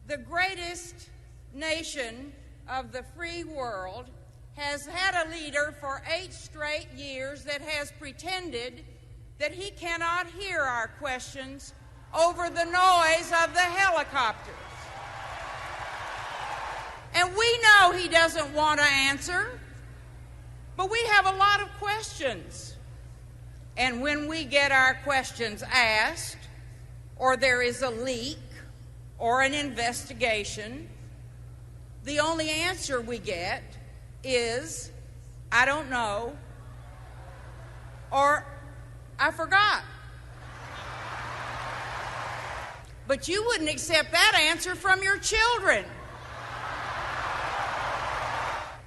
The greatest nation of the free world has had a leader for 8 straight years that has pretended that he cannot hear our questions over the noise of the helicopters. And we know he doesn't want to answer, but we have a lot of questions. And when we get our questions asked, or there is a leak or an investigation, the only answer we get is, I don't know, or I forgot. But you wouldn't accept that answer from your children.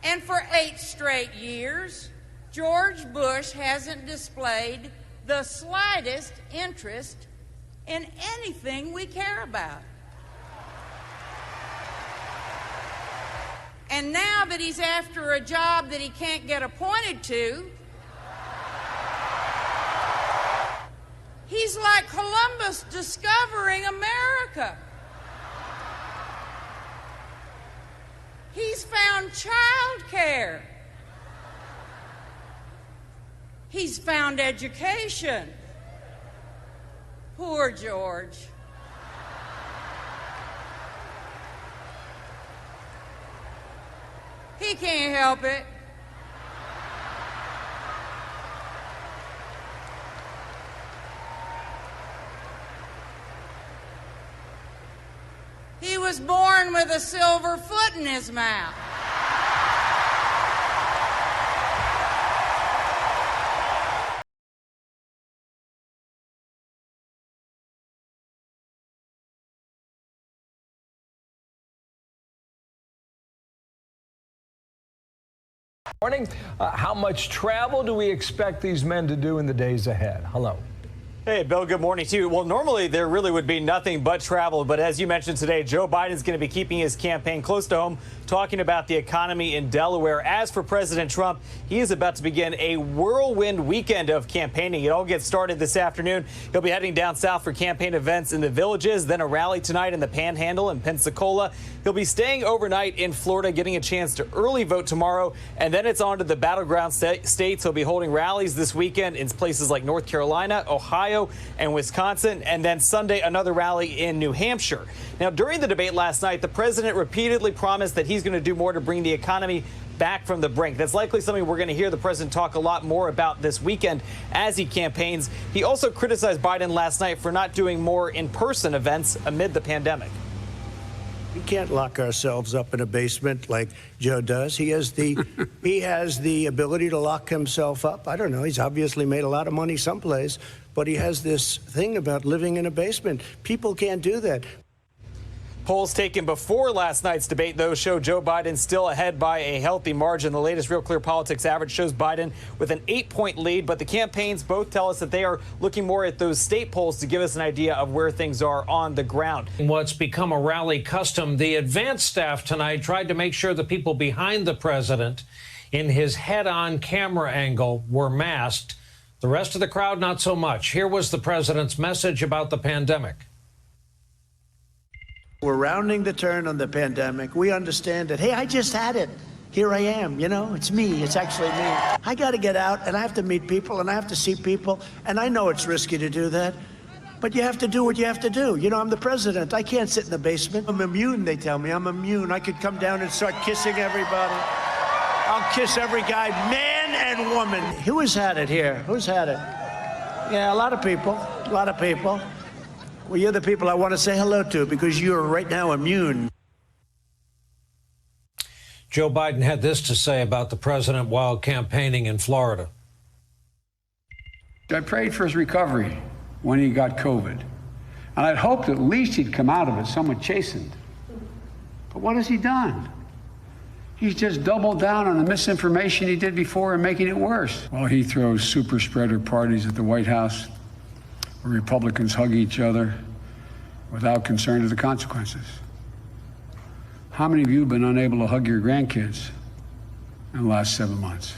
And for 8 straight years, George Bush hasn't displayed the slightest interest in anything we care about. And now that he's after a job that he can't get appointed to, he's like Columbus discovering America. He's found childcare. He's found education. Poor George. He can't help it. He was born with a silver foot in his mouth. Morning. How much travel do we expect these men to do in the days ahead? Hello. Hey, Bill, good morning to you. Well, normally there really would be nothing but travel, but as you mentioned today, Joe Biden's going to be keeping his campaign close to home, talking about the economy in Delaware. As for President Trump, he is about to begin a whirlwind weekend of campaigning. It all gets started this afternoon. He'll be heading down south for campaign events in the Villages, then a rally tonight in the Panhandle in Pensacola. He'll be staying overnight in Florida, getting a chance to early vote tomorrow, and then it's on to the battleground states. He'll be holding rallies this weekend in places like North Carolina, Ohio, and Wisconsin, and then Sunday another rally in New Hampshire. Now, during the debate last night, the president repeatedly promised that he's going to do more to bring the economy back from the brink. That's likely something we're going to hear the president talk a lot more about this weekend as he campaigns. He also criticized Biden last night for not doing more in-person events amid the pandemic. We can't lock ourselves up in a basement like Joe does. He has the ability to lock himself up. I don't know. He's obviously made a lot of money someplace, but he has this thing about living in a basement. People can't do that. Polls taken before last night's debate, though, show Joe Biden still ahead by a healthy margin. The latest Real Clear Politics average shows Biden with an 8-point lead, but the campaigns both tell us that they are looking more at those state polls to give us an idea of where things are on the ground. What's become a rally custom, the advance staff tonight tried to make sure the people behind the president in his head-on camera angle were masked. The rest of the crowd, not so much. Here was the president's message about the pandemic. We're rounding the turn on the pandemic. We understand that, hey, I just had it. Here I am, you know, it's me. It's actually me. I got to get out, and I have to meet people, and I have to see people, and I know it's risky to do that, but you have to do what you have to do. You know, I'm the president. I can't sit in the basement. I'm immune, they tell me. I'm immune. I could come down and start kissing everybody. I'll kiss every guy, man and woman. Who has had it here? Who's had it? Yeah, a lot of people. A lot of people. Well, you're the people I want to say hello to because you're right now immune. Joe Biden had this to say about the president while campaigning in Florida. I prayed for his recovery when he got COVID, and I'd hoped at least he'd come out of it somewhat chastened. But what has he done? He's just doubled down on the misinformation he did before and making it worse. Well, he throws super spreader parties at the White House, where Republicans hug each other without concern to the consequences. How many of you have been unable to hug your grandkids in the last 7 months?